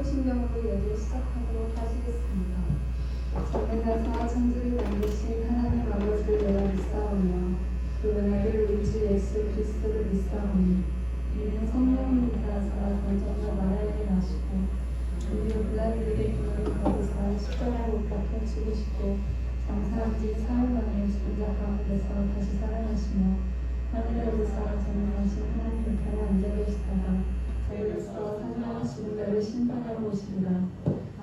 사도신경으로 예를 시작하도록 하시겠습니다. 전능하사 천지를 만드신 하나님 아버지를 내가 믿사오며 그분 아들 우리 주 예수 그리스도를 믿사오니 이는 성령님이 나사 먼저가 나라에게 나시고 우리 블라디에게 그분을 거두사 십자가에 못 박혀 죽으시고 장사한 지 사흘 만에 죽은 자 가운데서 다시 살아나시며 하늘에 오르사 전능하신 하나님 우편에 앉아 계시다가 저희로서 사망과 죽은 자를 심판하러 오시리라.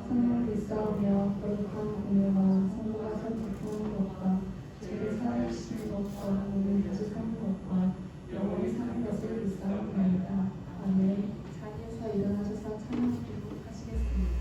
성령을 믿사오며 거룩한 공예와 성부가 선택하는 것과 죄를 사하시는 것과 몸을 다시 사는 것과 영원히 사는 것을 믿사옵나이다. 아멘. 자리에서 일어나셔서 찬양드리도록 하시겠습니다.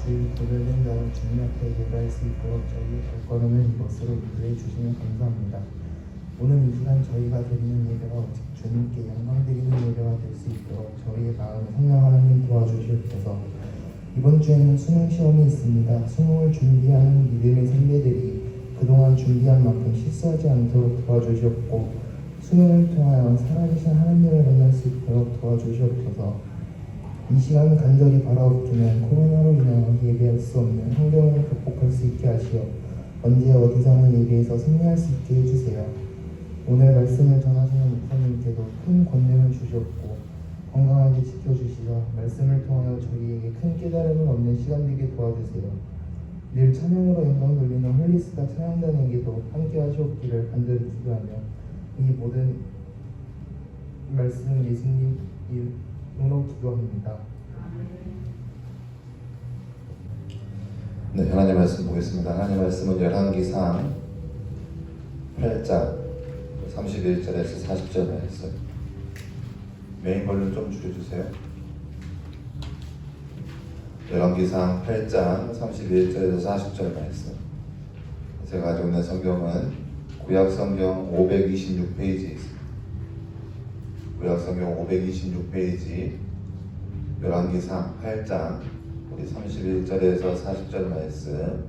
주의 구별된 자로 주님 앞에 예배할 수 있도록 저희의 발걸음을 이것으로 인도해 주시면 감사합니다. 오늘 이 시간 저희가 드리는 예배가 오직 주님께 영광 드리는 예배가 될 수 있도록 저희의 마음을 성령 하나님 도와주시옵소서. 이번 주에는 수능 시험이 있습니다. 수능을 준비하는 믿음의 선배들이 그동안 준비한 만큼 실수하지 않도록 도와주시옵고, 수능을 통하여 살아계신 하나님을 만날 수 있도록 도와주시옵소서. 이 시간 간절히 바라옵기는 코로나로 인하여 예배할 수 없는 환경을 극복할 수 있게 하시어 언제 어디서나 예배에서 승리할 수 있게 해주세요. 오늘 말씀을 전하시는 목사님께도 큰 권능을 주셨고 건강하게 지켜주시어 말씀을 통하여 저희에게 큰 깨달음을 얻는 시간 되게 도와주세요. 늘 찬양으로 영광 돌리는 홀리스타 찬양단에게도 함께 하시옵기를 간절히 기도하며 이 모든 말씀 예수님 이름으로 기도합니다. 네, 하나님 말씀 보겠습니다. 하나님 말씀은 열왕기상 8장 31절에서 40절에 있어요. 메인 볼륨 좀 줄여주세요. 열왕기상 8장 31절에서 40절 말씀. 제가 가지고 있는 성경은 구약성경 526페이지 있습니다. 구약성경 526페이지 열왕기상 8장 우리 31절에서 40절 말씀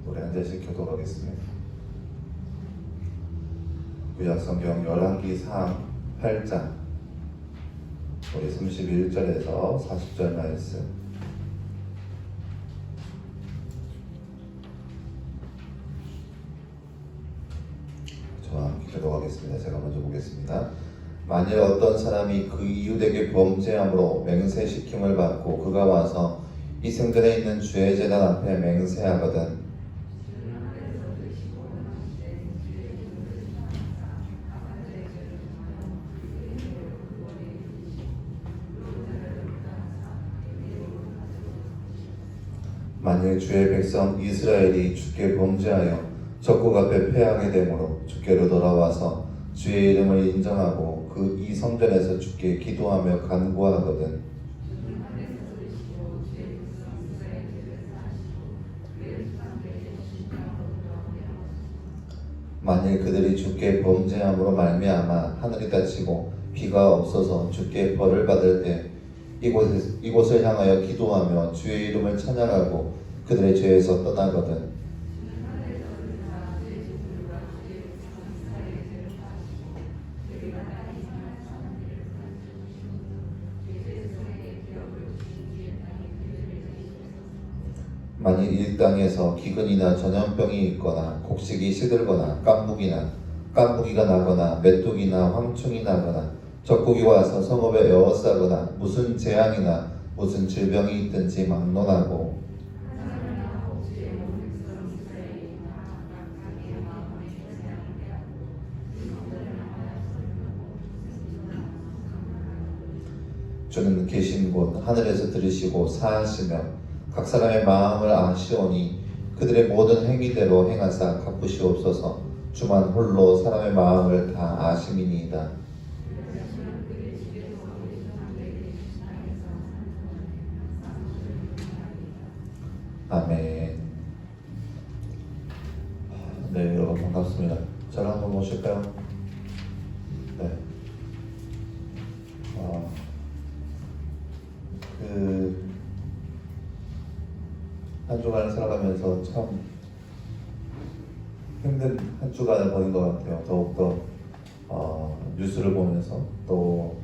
우리 한 절씩 교독하겠습니다. 구약성경 열왕기상 8장 우리 31절에서 40절 말씀. 저와 함께 교독하겠습니다. 제가 먼저 보겠습니다. 만일 어떤 사람이 그 이웃에게 범죄함으로 맹세시킴을 받고 그가 와서 이 생전에 있는 주의 제단 앞에 맹세하거든 만일 주의 백성 이스라엘이 주께 범죄하여 적국 앞에 패하게 되므로 주께로 돌아와서 주의 이름을 인정하고 그 이 성전에서 주께 기도하며 간구하거든 만일 그들이 주께 범죄함으로 말미암아 하늘이 닫히고 비가 없어서 주께 벌을 받을 때 이곳을 향하여 기도하며 주의 이름을 찬양하고 그들의 죄에서 떠나거든 만일 이 땅에서 기근이나 전염병이 있거나 곡식이 시들거나 깐부기가 나거나 메뚜기나 황충이 나거나 적국이 와서 성읍에 에워싸거나 무슨 재앙이나 무슨 질병이 있든지 막론하고 주는 계신 곳 하늘에서 들으시고 사하시며 각 사람의 마음을 아시오니 그들의 모든 행위대로 행하사 갚으시옵소서. 주만 홀로 사람의 마음을 다 아심이니이다. 아멘. 네, 여러분 반갑습니다. 저를 한번 모실까요? 네. 한 주간을 살아가면서 참 힘든 한 주간을 보낸 것 같아요. 더욱더 뉴스를 보면서 또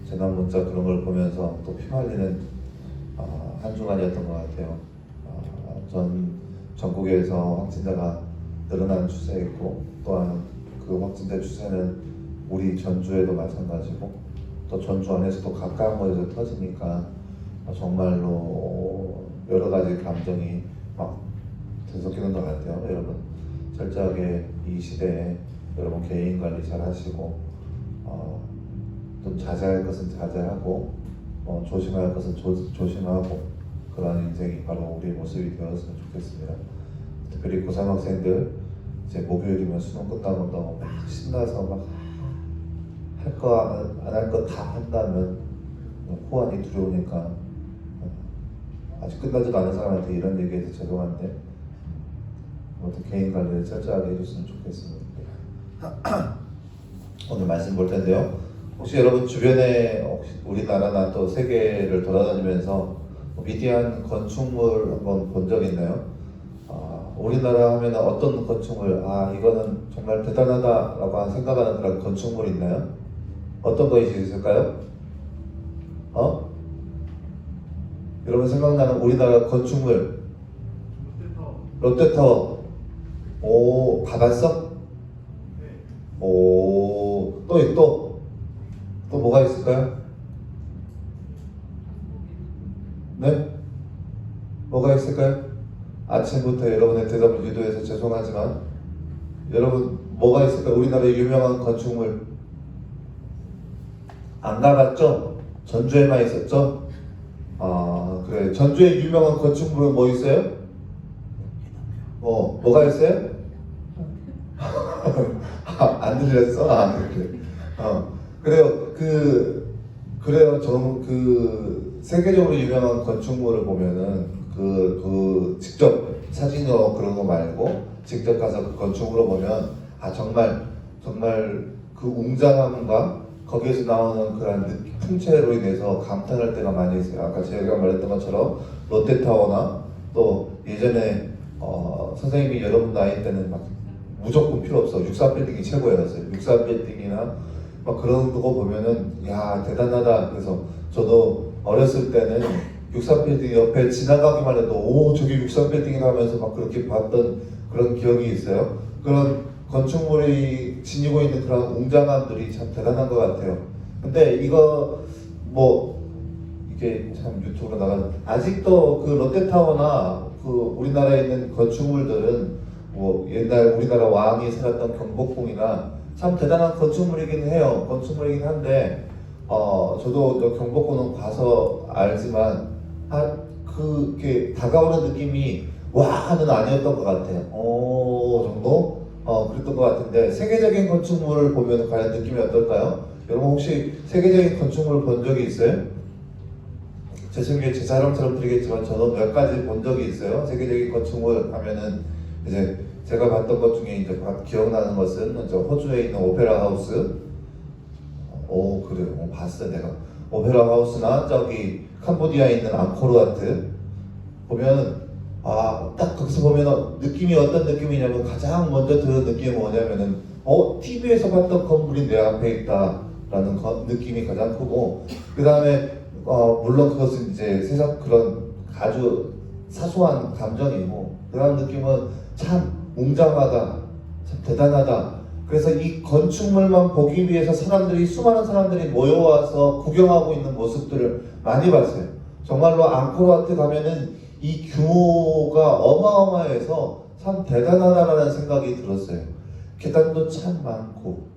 재난 문자 그런 걸 보면서 또 피말리는 한 주간이었던 것 같아요. 전국에서 확진자가 늘어나는 추세였고 또한 그 확진자 추세는 우리 전주에도 마찬가지고 또 전주 안에서도 가까운 곳에서 터지니까 정말로 여러 가지 감정이 막 들썩이는 것 같아요. 여러분 철저하게 이 시대에 여러분 개인 관리 잘 하시고 좀 자제할 것은 자제하고 조심할 것은 조심하고 그런 인생이 바로 우리의 모습이 되었으면 좋겠습니다. 특별히 고3 학생들 이제 목요일이면 수능 끝나고 막 신나서 막 할 거 안 할 거 다 한다면 호환이 두려우니까 아직 끝나지도 않은 사람한테 이런 얘기해서 죄송한데 어떤 개인 관리를 철저하게 해줬으면 좋겠습니다. 오늘 말씀 볼 텐데요. 혹시 여러분 주변에 혹시 우리나라나 또 세계를 돌아다니면서 미디안 건축물 한번 본 적 있나요? 우리나라 하면 어떤 건축물, 이거는 정말 대단하다라고 생각하는 그런 건축물 있나요? 어떤 거 있을까요? 여러분 생각나는 우리나라 건축물 롯데타워. 오, 가봤어? 오, 또 뭐가 있을까요? 네? 뭐가 있을까요? 아침부터 여러분의 대답을 유도해서 죄송하지만 여러분 뭐가 있을까요? 우리나라의 유명한 건축물 안 가봤죠? 전주에만 있었죠? 그래. 전주에 유명한 건축물은 뭐 있어요? 뭐가 있어요? 안 들렸어? 그래. 그래요. 저는 세계적으로 유명한 건축물을 보면은 직접 사진으로 그런 거 말고 직접 가서 그 건축물을 보면 정말 그 웅장함과 거기에서 나오는 그런 풍채로 인해서 감탄할 때가 많이 있어요. 아까 제가 말했던 것처럼 롯데타워나 또 예전에 선생님이 여러분 나이 때는 막 무조건 필요 없어. 63빌딩이 최고였어요. 63빌딩이나 막 그런 거 보면은 야 대단하다. 그래서 저도 어렸을 때는 63빌딩 옆에 지나가기만 해도 오 저기 63빌딩이라 하면서 막 그렇게 봤던 그런 기억이 있어요. 그런 건축물이 지니고 있는 그런 웅장함들이 참 대단한 것 같아요. 근데 이거 이게 참 유튜브로 나가는 아직도 그 롯데타워나 우리나라에 있는 건축물들은 옛날 우리나라 왕이 살았던 경복궁이나 참 대단한 건축물이긴 해요. 건축물이긴 한데 저도 경복궁은 가서 알지만 그게 다가오는 느낌이 와는 아니었던 것 같아요. 정도? 그랬던 것 같은데 세계적인 건축물을 보면 과연 느낌이 어떨까요? 여러분 혹시 세계적인 건축물을 본 적이 있어요? 제 자랑처럼 드리겠지만 저는 몇 가지 본 적이 있어요. 세계적인 건축물 하면은 이제 제가 봤던 것 중에 이제 기억나는 것은 호주에 있는 오페라 하우스. 그래요. 봤어 내가. 오페라 하우스나 저기 캄보디아에 있는 앙코르와트 보면 딱 거기서 보면 느낌이 어떤 느낌이냐면 가장 먼저 드는 느낌이 뭐냐면은 TV에서 봤던 건물이 내 앞에 있다라는 느낌이 가장 크고 그 다음에 물론 그것은 이제 세상 그런 아주 사소한 감정이고 그 다음 느낌은 참 웅장하다, 참 대단하다. 그래서 이 건축물만 보기 위해서 수많은 사람들이 모여와서 구경하고 있는 모습들을 많이 봤어요. 정말로 앙코르와트 가면은 이 규모가 어마어마해서 참 대단하다라는 생각이 들었어요. 계단도 참 많고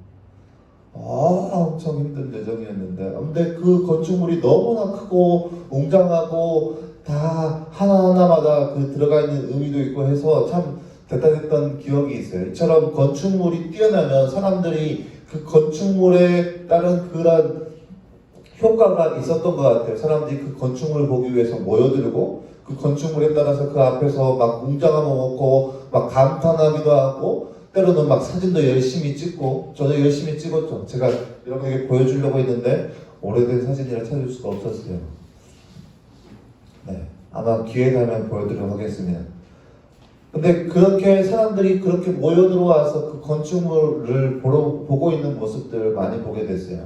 엄청 힘든 여정이었는데 근데 그 건축물이 너무나 크고 웅장하고 다 하나하나마다 들어가 있는 의미도 있고 해서 참 대단했던 기억이 있어요. 이처럼 건축물이 뛰어나면 사람들이 그 건축물에 따른 그런 효과가 있었던 것 같아요. 사람들이 그 건축물을 보기 위해서 모여들고 그 건축물에 따라서 그 앞에서 막 웅장함을 먹고 막 감탄하기도 하고 때로는 막 사진도 열심히 찍고 저도 열심히 찍었죠. 제가 여러분에게 보여주려고 했는데 오래된 사진이라 찾을 수가 없었어요. 네, 아마 기회 되면 보여드리도록 하겠습니다. 근데 그렇게 사람들이 그렇게 모여들어와서 그 건축물을 보고 있는 모습들을 많이 보게 됐어요.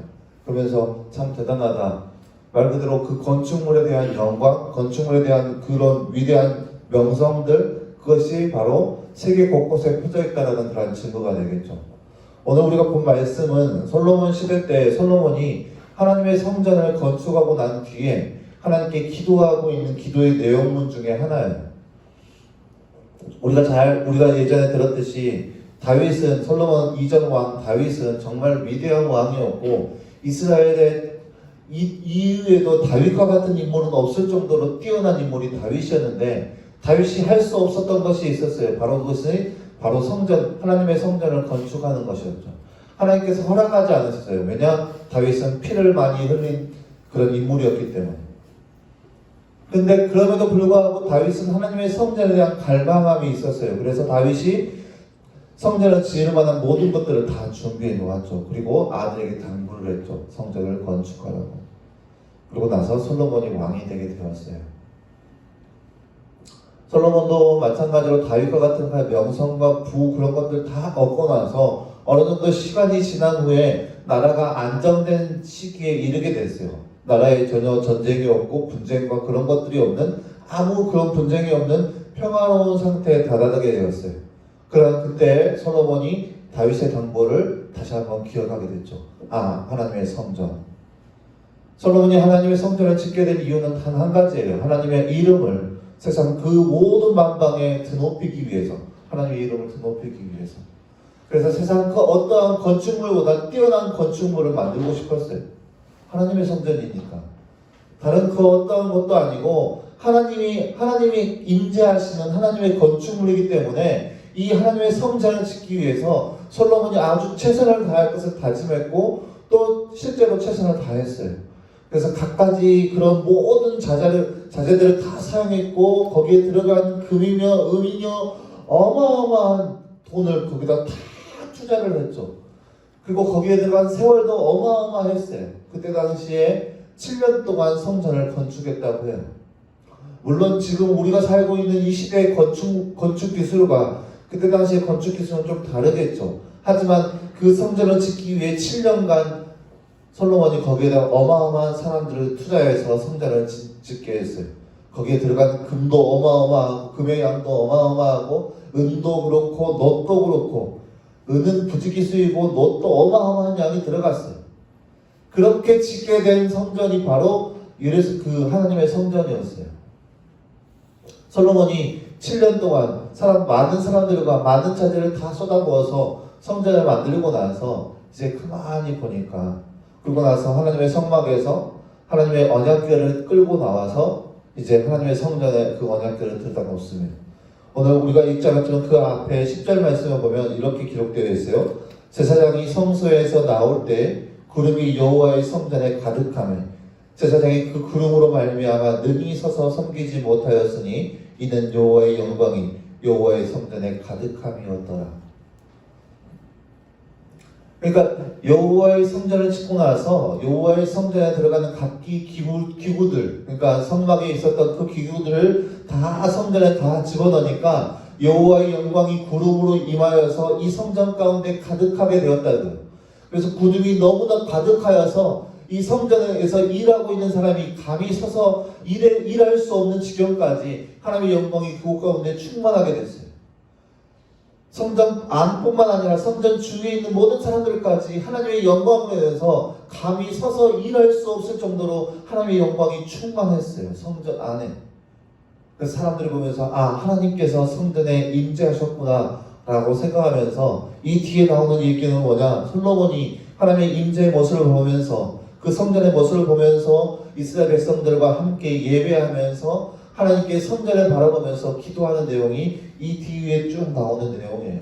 그러면서 참 대단하다. 말 그대로 그 건축물에 대한 영광, 건축물에 대한 그런 위대한 명성들, 그것이 바로 세계 곳곳에 펴져 있다는 그런 증거가 되겠죠. 오늘 우리가 본 말씀은 솔로몬 시대 때 솔로몬이 하나님의 성전을 건축하고 난 뒤에 하나님께 기도하고 있는 기도의 내용문 중에 하나예요. 우리가 예전에 들었듯이 다윗은 솔로몬 이전 왕 다윗은 정말 위대한 왕이었고 이스라엘의 이후에도 다윗과 같은 인물은 없을 정도로 뛰어난 인물이 다윗이었는데 다윗이 할 수 없었던 것이 있었어요. 바로 그것이 성전, 하나님의 성전을 건축하는 것이었죠. 하나님께서 허락하지 않으셨어요. 왜냐? 다윗은 피를 많이 흘린 그런 인물이었기 때문에. 근데 그럼에도 불구하고 다윗은 하나님의 성전에 대한 갈망함이 있었어요. 그래서 다윗이 성전을 지을 만한 모든 것들을 다 준비해 놓았죠. 그리고 아들에게 당부를 했죠. 성전을 건축하라고. 그러고 나서 솔로몬이 왕이 되게 되었어요. 솔로몬도 마찬가지로 다윗과 같은 명성과 부 그런 것들 다 얻고 나서 어느 정도 시간이 지난 후에 나라가 안정된 시기에 이르게 됐어요. 나라에 전혀 전쟁이 없고 분쟁과 그런 것들이 없는, 아무 그런 분쟁이 없는 평화로운 상태에 다다르게 되었어요. 그러나 그때 솔로몬이 다윗의 당부를 다시 한번 기억하게 됐죠. 하나님의 성전. 솔로몬이 하나님의 성전을 짓게 된 이유는 단 한 가지예요. 하나님의 이름을 세상 그 모든 만방에 드높이기 위해서, 하나님의 이름을 드높이기 위해서. 그래서 세상 그 어떠한 건축물보다 뛰어난 건축물을 만들고 싶었어요. 하나님의 성전이니까. 다른 그 어떠한 것도 아니고 하나님이 임재하시는 하나님의 건축물이기 때문에 이 하나님의 성전을 짓기 위해서 솔로몬이 아주 최선을 다할 것을 다짐했고 또 실제로 최선을 다했어요. 그래서 갖가지 그런 모든 자재들을 다 사용했고 거기에 들어간 금이며 은이며 어마어마한 돈을 거기다 다 투자를 했죠. 그리고 거기에 들어간 세월도 어마어마했어요. 그때 당시에 7년 동안 성전을 건축했다고 해요. 물론 지금 우리가 살고 있는 이 시대의 건축 기술과 그때 당시의 건축 기술은 좀 다르겠죠. 하지만 그 성전을 짓기 위해 7년간 솔로몬이 거기에다 어마어마한 사람들을 투자해서 성전을 짓게 했어요. 거기에 들어간 금도 어마어마하고 금의 양도 어마어마하고 은도 그렇고 놋도 그렇고, 은은 부지기수이고 놋도 어마어마한 양이 들어갔어요. 그렇게 짓게 된 성전이 바로 그 하나님의 성전이었어요. 솔로몬이 7년 동안 많은 사람들과 많은 자재를 다 쏟아부어서 성전을 만들고 나서 이제 가만히 보니까, 그러고 나서 하나님의 성막에서 하나님의 언약궤를 끌고 나와서 이제 하나님의 성전에 그 언약궤를 들여다놓습니다. 오늘 우리가 읽지 않았지만 그 앞에 10절 말씀을 보면 이렇게 기록되어 있어요. 제사장이 성소에서 나올 때 구름이 여호와의 성전에 가득하며 제사장이 그 구름으로 말미암아 능히 서서 섬기지 못하였으니 이는 여호와의 영광이 여호와의 성전에 가득함이었더라. 그러니까 여호와의 성전을 짓고 나서 여호와의 성전에 들어가는 각기 기구들, 그러니까 성막에 있었던 그 기구들을 다 성전에 다 집어넣으니까 여호와의 영광이 구름으로 임하여서 이 성전 가운데 가득하게 되었다고요. 그래서 구름이 너무나 가득하여서 이 성전에서 일하고 있는 사람이 감히 서서 일할 수 없는 지경까지 하나님의 영광이 그곳 가운데 충만하게 됐어요. 성전 안뿐만 아니라 성전 주위에 있는 모든 사람들까지 하나님의 영광으로 인해서 감히 서서 일할 수 없을 정도로 하나님의 영광이 충만했어요. 성전 안에. 그래서 사람들이 보면서 하나님께서 성전에 임재하셨구나 라고 생각하면서, 이 뒤에 나오는 얘기는 뭐냐, 솔로몬이 하나님의 임재의 모습을 보면서, 그 성전의 모습을 보면서 이스라엘 백성들과 함께 예배하면서 하나님께 성전을 바라보면서 기도하는 내용이 이 뒤에 쭉 나오는 내용이에요.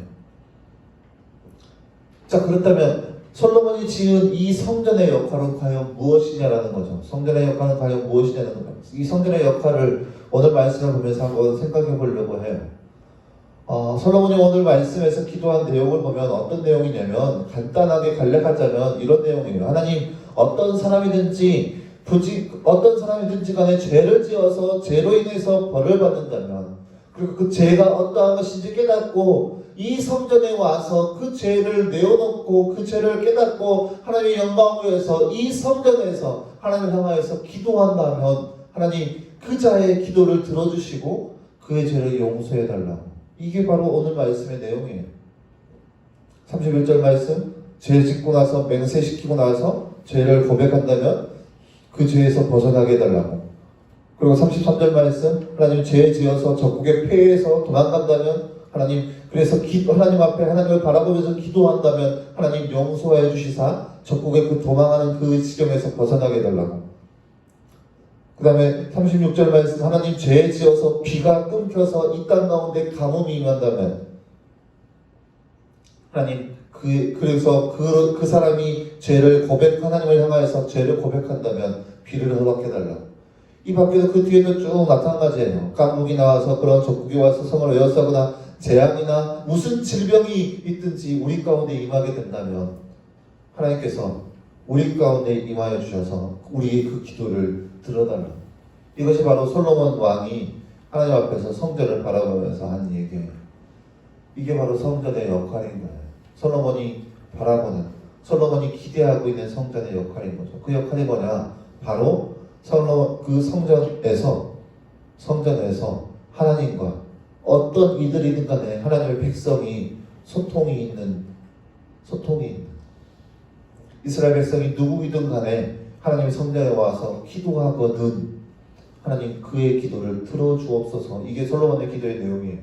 자, 그렇다면 솔로몬이 지은 이 성전의 역할은 과연 무엇이냐라는 거죠. 성전의 역할은 과연 무엇이냐는 거죠. 이 성전의 역할을 오늘 말씀을 보면서 한번 생각해 보려고 해요. 솔로몬이 오늘 말씀에서 기도한 내용을 보면 어떤 내용이냐면, 간단하게 간략하자면 이런 내용이에요. 하나님, 어떤 사람이든지 간에 죄를 지어서 죄로 인해서 벌을 받는다면, 그리고 그 죄가 어떠한 것인지 깨닫고 이 성전에 와서 그 죄를 내어놓고 그 죄를 깨닫고 하나님의 영광을 위해서 이 성전에서 하나님을 향하여서 기도한다면 하나님 그 자의 기도를 들어주시고 그의 죄를 용서해달라고. 이게 바로 오늘 말씀의 내용이에요. 31절 말씀, 죄 짓고 나서 맹세시키고 나서 죄를 고백한다면 그 죄에서 벗어나게 해달라고. 그리고 33절 말씀, 하나님 죄 지어서 적국에 패해서 도망간다면 하나님, 그래서 하나님 앞에 하나님을 바라보면서 기도한다면 하나님 용서해 주시사 적국에 그 도망하는 그 지경에서 벗어나게 해달라고. 그 다음에 36절 말씀, 하나님 죄 지어서 비가 끊겨서 이 땅 가운데 가뭄이 임한다면 하나님 그래서 그 사람이 하나님을 향하여서 죄를 고백한다면 비를 허락해달라고. 이 밖에도 그 뒤에도 쭉 마찬가지예요. 깡국이 나와서 그런 적국이 와서 성을 에워싸거나 재앙이나 무슨 질병이 있든지 우리 가운데 임하게 된다면 하나님께서 우리 가운데 임하여 주셔서 우리의 그 기도를 들어달라. 이것이 바로 솔로몬 왕이 하나님 앞에서 성전을 바라보면서 한 얘기예요. 이게 바로 성전의 역할인 거예요. 솔로몬이 바라보는, 솔로몬이 기대하고 있는 성전의 역할인 거죠. 그 역할이 뭐냐? 바로 그 성전에서 하나님과 어떤 이들이든 간에 하나님의 백성이 소통이 있는 이스라엘 백성이 누구이든 간에 하나님의 성전에 와서 기도하거든 하나님 그의 기도를 들어주옵소서. 이게 솔로몬의 기도의 내용이에요.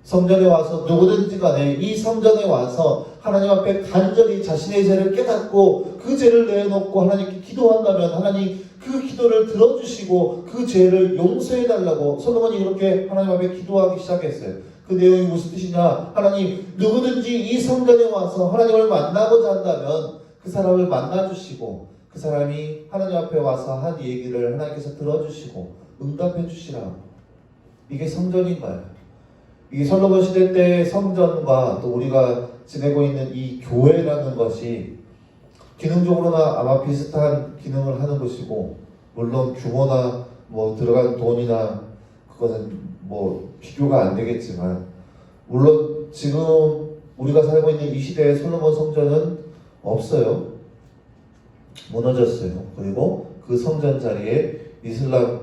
성전에 와서 누구든지 간에 이 성전에 와서 하나님 앞에 간절히 자신의 죄를 깨닫고 그 죄를 내놓고 하나님께 기도한다면 하나님 그 기도를 들어주시고 그 죄를 용서해달라고 솔로몬이 그렇게 하나님 앞에 기도하기 시작했어요. 그 내용이 무슨 뜻이냐? 하나님 누구든지 이 성전에 와서 하나님을 만나고자 한다면 그 사람을 만나주시고 그 사람이 하나님 앞에 와서 한 얘기를 하나님께서 들어주시고 응답해 주시라. 이게 성전인 거예요. 이게 솔로몬 시대 때의 성전과 또 우리가 지내고 있는 이 교회라는 것이 기능적으로나 아마 비슷한 기능을 하는 것이고, 물론 규모나 뭐 들어간 돈이나 그것은 뭐 비교가 안 되겠지만, 물론 지금 우리가 살고 있는 이 시대의 솔로몬 성전은 없어요. 무너졌어요. 그리고 그 성전 자리에 이슬람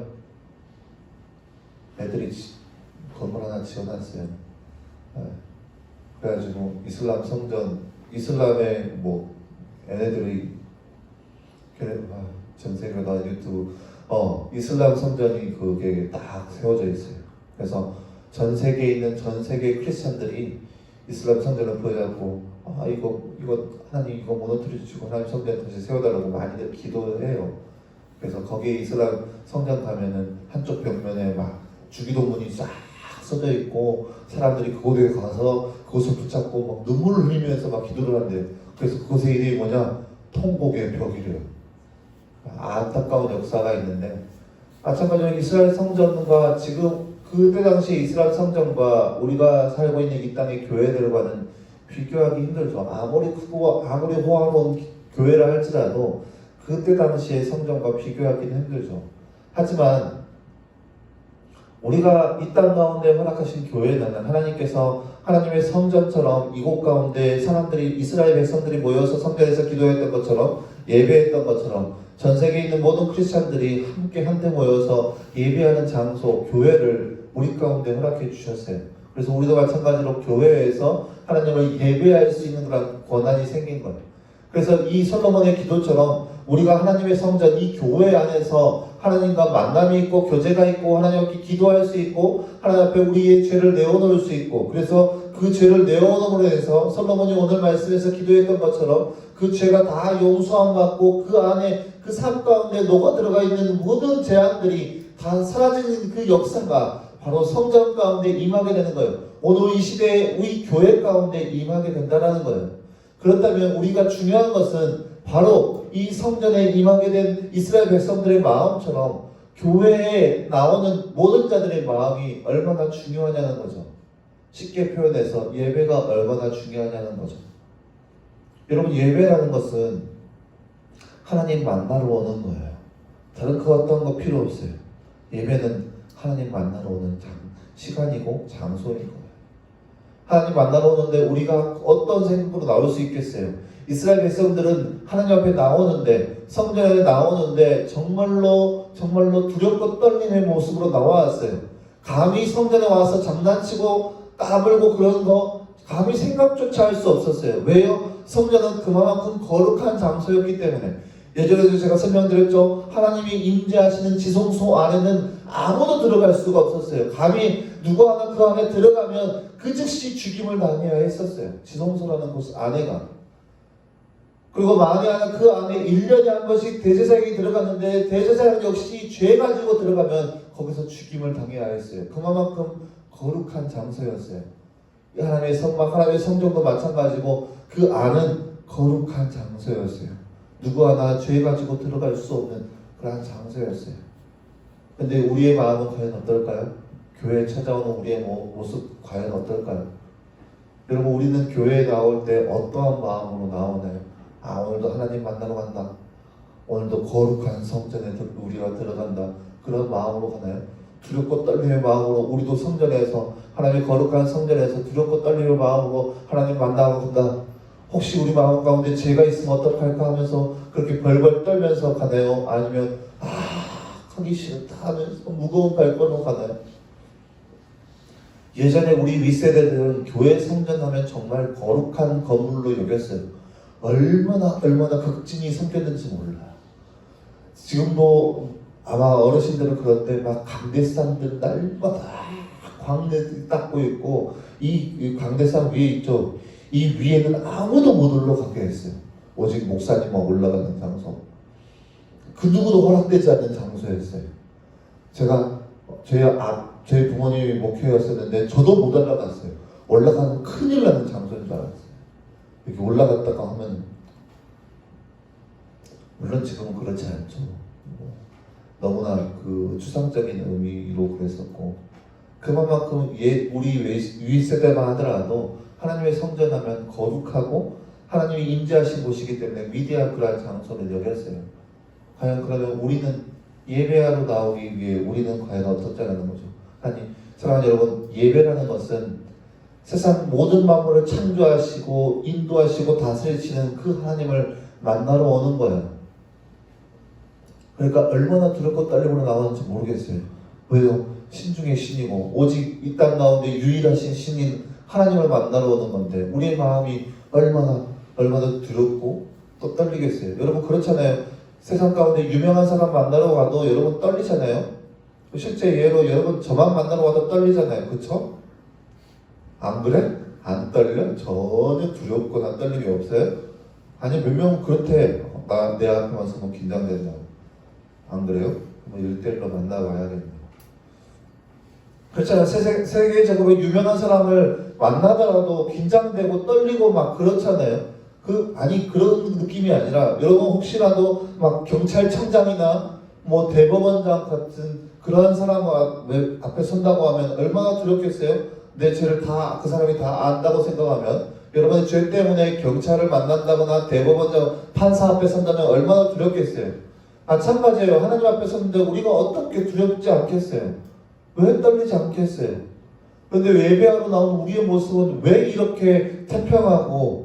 애들이 건물 하나 지어놨어요. 그래가지고 이슬람 성전, 이슬람의 뭐 얘네들이 전 세계로 나 유튜브 이슬람 성전이 그게 딱 세워져 있어요. 그래서 전 세계에 있는 전 세계 크리스찬들이 이슬람 성전을 보여갖고 이거 하나님 이거 무너뜨려 주시고 하나님 성전 다시 세워달라고 많이들 기도해요. 그래서 거기에 이슬람 성전 가면은 한쪽 벽면에 막 주기도문이 쫙 써져 있고 사람들이 그곳에 가서 그것을 붙잡고 막 눈물을 흘리면서 막 기도를 한대요. 그래서 그것의 이름이 뭐냐? 통곡의 벽이래요. 안타까운 역사가 있는데, 마찬가지로 이스라엘 성전과 지금 그때 당시 이스라엘 성전과 우리가 살고 있는 이 땅의 교회들과는 비교하기 힘들죠. 아무리 크고 아무리 호화로운 교회라 할지라도 그때 당시의 성전과 비교하기는 힘들죠. 하지만 우리가 이 땅 가운데 허락하신 교회는 하나님께서 하나님의 성전처럼 이곳 가운데 사람들이, 이스라엘 백성들이 모여서 성전에서 기도했던 것처럼, 예배했던 것처럼 전 세계에 있는 모든 크리스찬들이 함께 한데 모여서 예배하는 장소, 교회를 우리 가운데 허락해 주셨어요. 그래서 우리도 마찬가지로 교회에서 하나님을 예배할 수 있는 그런 권한이 생긴 거예요. 그래서 이 솔로몬의 기도처럼 우리가 하나님의 성전, 이 교회 안에서 하나님과 만남이 있고 교제가 있고 하나님 앞에 기도할 수 있고 하나님 앞에 우리의 죄를 내어놓을 수 있고, 그래서 그 죄를 내어놓음으로 해서 솔로몬이 오늘 말씀에서 기도했던 것처럼 그 죄가 다 용서함 받고 그 안에 그 삶 가운데 녹아 들어가 있는 모든 재앙들이 다 사라지는 그 역사가 바로 성전 가운데 임하게 되는 거예요. 오늘 이 시대에 우리 교회 가운데 임하게 된다는 거예요. 그렇다면 우리가 중요한 것은 바로 이 성전에 임하게 된 이스라엘 백성들의 마음처럼 교회에 나오는 모든 자들의 마음이 얼마나 중요하냐는 거죠. 쉽게 표현해서 예배가 얼마나 중요하냐는 거죠. 여러분, 예배라는 것은 하나님 만나러 오는 거예요. 다른 그 어떤 거 필요 없어요. 예배는 하나님 만나러 오는 시간이고 장소인 거예요. 하나님 만나러 오는데 우리가 어떤 생각으로 나올 수 있겠어요? 이스라엘 백성들은 하나님 앞에 나오는데, 성전에 나오는데 정말로 두렵고 떨리는 모습으로 나와왔어요. 감히 성전에 와서 장난치고 까불고 그런 거 감히 생각조차 할 수 없었어요. 왜요? 성전은 그만큼 거룩한 장소였기 때문에. 예전에도 제가 설명드렸죠. 하나님이 임재하시는 지성소 안에는 아무도 들어갈 수가 없었어요. 감히 누구 하나 그 안에 들어가면 그 즉시 죽임을 당해야 했었어요. 지성소라는 곳 안에가. 그리고 만에 하나 그 안에 1년에 한 번씩 대제사장이 들어갔는데 대제사장 역시 죄 가지고 들어가면 거기서 죽임을 당해야 했어요. 그만큼 거룩한 장소였어요. 하나님의 성막, 하나님의 성전도 마찬가지고 그 안은 거룩한 장소였어요. 누구 하나 죄 가지고 들어갈 수 없는 그러한 장소였어요. 근데 우리의 마음은 과연 어떨까요? 교회에 찾아오는 우리의 모습 과연 어떨까요? 여러분, 우리는 교회에 나올 때 어떠한 마음으로 나오나요? 아, 오늘도 하나님 만나러 간다. 오늘도 거룩한 성전에 우리가 들어간다. 그런 마음으로 가나요? 두렵고 떨림의 마음으로 우리도 성전에서, 하나님의 거룩한 성전에서 두렵고 떨림의 마음으로 하나님 만나고 간다. 혹시 우리 마음 가운데 죄가 있으면 어떡할까 하면서 그렇게 벌벌 떨면서 가나요? 아니면 가기 싫다 하면서 무거운 발걸음으로 가나요? 예전에 우리 윗세대들은 교회 성전 하면 정말 거룩한 건물로 여겼어요. 얼마나 극진히 섬겼는지 몰라요. 지금도 아마 어르신들은 그런데 막 강대상들 날마다 광대 닦고 있고, 이 강대상 위에 있죠. 이 위에는 아무도 못 올라가게 했어요. 오직 목사님만 올라가는 장소. 그 누구도 허락되지 않는 장소였어요. 제가 제 부모님이 목회였었는데 저도 못 올라갔어요. 올라가면 큰일 나는 장소인 줄 알았어요. 이렇게 올라갔다가 하면, 물론 지금은 그렇지 않죠. 너무나 그 추상적인 의미로 그랬었고, 그만큼 우리 윗세대만 하더라도 하나님의 성전하면 거룩하고 하나님이 임재하신 곳이기 때문에 위대한 그러한 장소를 여겼어요. 과연 그러면 우리는 예배하러 나오기 위해 우리는 과연 어떻다라는 거죠? 아니, 사랑하는 여러분, 예배라는 것은 세상 모든 만물을 창조하시고 인도하시고 다스리시는 그 하나님을 만나러 오는 거예요. 그러니까 얼마나 두렵고 떨림으로 나오는지 모르겠어요. 왜요? 신중의 신이고 오직 이 땅 가운데 유일하신 신인 하나님을 만나러 오는 건데 우리의 마음이 얼마나 두렵고 또 떨리겠어요. 여러분, 그렇잖아요. 세상 가운데 유명한 사람 만나러 가도 여러분 떨리잖아요. 실제 예로 여러분 저만 만나러 가도 떨리잖아요. 그쵸? 안 그래? 안 떨려? 전혀 두렵거나 떨림이 없어요? 아니, 몇 명은 그렇대. 내 앞에 와서 뭐 긴장된다. 안 그래요? 뭐 1대1로 만나봐야겠네요. 그렇잖아요. 세계적으로 유명한 사람을 만나더라도 긴장되고 떨리고 막 그렇잖아요. 그런 느낌이 아니라, 여러분 혹시라도 막 경찰청장이나 뭐 대법원장 같은 그러한 사람 앞에 선다고 하면 얼마나 두렵겠어요? 내 죄를 그 사람이 다 안다고 생각하면, 여러분의 죄 때문에 경찰을 만난다거나 대법원장, 판사 앞에 선다면 얼마나 두렵겠어요? 마찬가지예요. 하나님 앞에 섰는데 우리가 어떻게 두렵지 않겠어요? 왜 떨리지 않겠어요? 그런데 예배하러 나오는 우리의 모습은 왜 이렇게 태평하고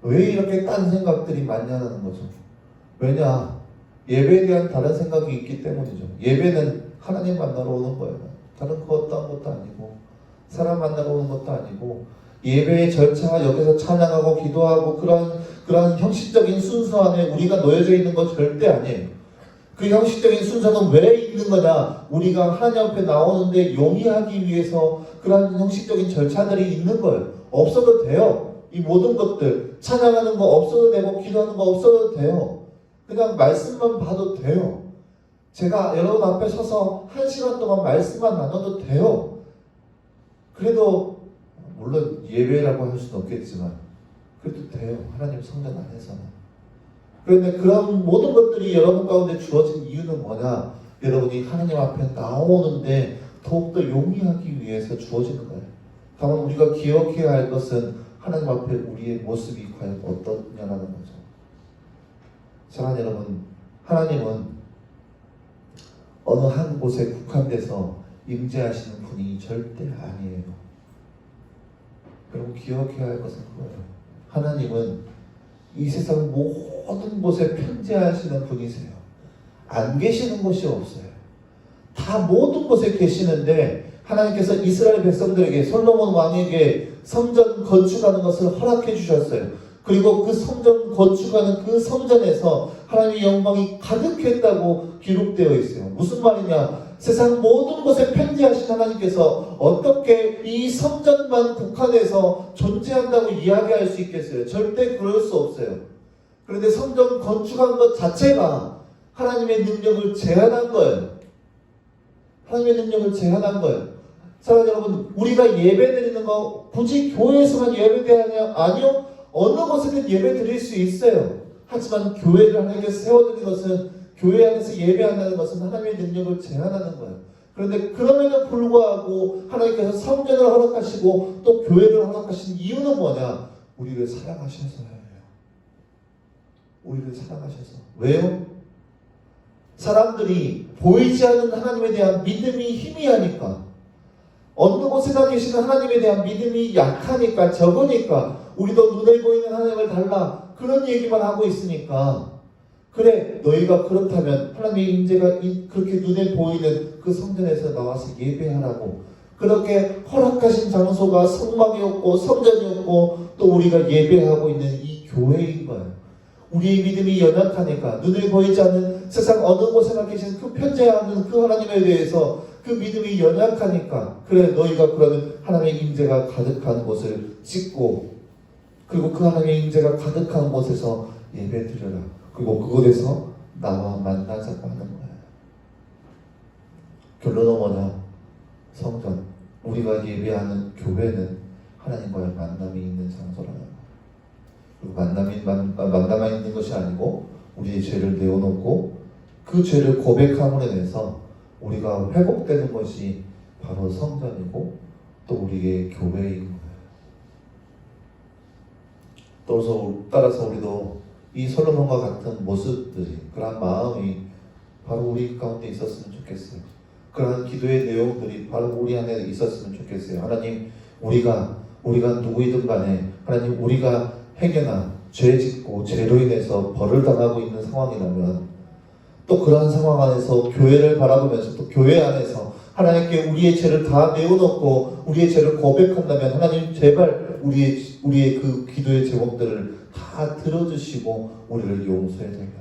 왜 이렇게 딴 생각들이 많냐는 거죠. 왜냐? 예배에 대한 다른 생각이 있기 때문이죠. 예배는 하나님 만나러 오는 거예요. 다른 거 어떤 것도 아니고 사람 만나러 오는 것도 아니고, 예배의 절차가 여기서 찬양하고 기도하고 그런 형식적인 순서 안에 우리가 놓여져 있는 건 절대 아니에요. 그 형식적인 순서는 왜 있는 거냐? 우리가 하나님 앞에 나오는데 용이하기 위해서 그런 형식적인 절차들이 있는 거예요. 없어도 돼요. 이 모든 것들, 찬양하는 거 없어도 되고 기도하는 거 없어도 돼요. 그냥 말씀만 봐도 돼요. 제가 여러분 앞에 서서 1시간 동안 말씀만 나눠도 돼요. 그래도 물론 예배라고 할 수는 없겠지만 그래도 돼요. 하나님 성전 안에서는. 그런데 그런 모든 것들이 여러분 가운데 주어진 이유는 뭐냐? 여러분이 하나님 앞에 나오는데 더욱더 용이하기 위해서 주어지는 거예요. 다만 우리가 기억해야 할 것은 하나님 앞에 우리의 모습이 과연 어떠냐라는 거죠. 사랑하는 여러분, 하나님은 어느 한 곳에 국한돼서 임재하시는 분이 절대 아니에요. 여러분, 기억해야 할 것은 그거예요. 하나님은 이 세상 모든 곳에 편재하시는 분이세요. 안 계시는 곳이 없어요. 다 모든 곳에 계시는데, 하나님께서 이스라엘 백성들에게, 솔로몬 왕에게 성전 건축하는 것을 허락해 주셨어요. 그리고 그 성전 건축하는 그 성전에서 하나님의 영광이 가득했다고 기록되어 있어요. 무슨 말이냐? 세상 모든 곳에 편재하신 하나님께서 어떻게 이 성전만 국한해서 존재한다고 이야기할 수 있겠어요? 절대 그럴 수 없어요. 그런데 성전 건축한 것 자체가 하나님의 능력을 제한한 거예요. 하나님의 능력을 제한한 거예요. 사랑하는 여러분, 우리가 예배 드리는 거 굳이 교회에서만 예배 드리냐? 아니요. 어느 곳에든 예배 드릴 수 있어요. 하지만 교회를 하나님께서 세워드린 것은 교회 안에서 예배한다는 것은 하나님의 능력을 제한하는 거예요. 그런데 그럼에도 불구하고 하나님께서 성전을 허락하시고 또 교회를 허락하신 이유는 뭐냐? 우리를 사랑하셔서예요. 우리를 사랑하셔서. 왜요? 사람들이 보이지 않는 하나님에 대한 믿음이 희미하니까, 어느 곳에나 계시는 하나님에 대한 믿음이 약하니까, 적으니까 우리도 눈에 보이는 하나님을 달라 그런 얘기만 하고 있으니까, 그래 너희가 그렇다면 하나님의 임재가 그렇게 눈에 보이는 그 성전에서 나와서 예배하라고, 그렇게 허락하신 장소가 성막이었고 성전이었고 또 우리가 예배하고 있는 이 교회인 거예요. 우리의 믿음이 연약하니까, 눈에 보이지 않는 세상 어느 곳에나 계신 그 편재하는 그 하나님에 대해서 그 믿음이 연약하니까, 그래 너희가 그러면 하나님의 임재가 가득한 곳을 짓고, 그리고 그 하나님의 임재가 가득한 곳에서 예배드려라. 그리고 그곳에서 나와 만나자고 하는 거예요. 결론은 뭐냐? 성전, 우리가 예배하는 교회는 하나님과의 만남이 있는 장소라는 거예요. 그리고 만남이 있는 것이 아니고 우리의 죄를 내어놓고 그 죄를 고백함으로 인해서 우리가 회복되는 것이 바로 성전이고 또 우리의 교회인 거예요. 따라서 우리도 이 솔로몬과 같은 모습들이, 그러한 마음이 바로 우리 가운데 있었으면 좋겠어요. 그러한 기도의 내용들이 바로 우리 안에 있었으면 좋겠어요. 하나님, 우리가 누구이든 간에 하나님, 우리가 행여나 죄 짓고 죄로 인해서 벌을 당하고 있는 상황이라면, 또 그러한 상황 안에서 교회를 바라보면서 또 교회 안에서 하나님께 우리의 죄를 다 내어놓고 우리의 죄를 고백한다면, 하나님 제발 우리의 그 기도의 제목들을 다 들어주시고 우리를 용서해 달라고.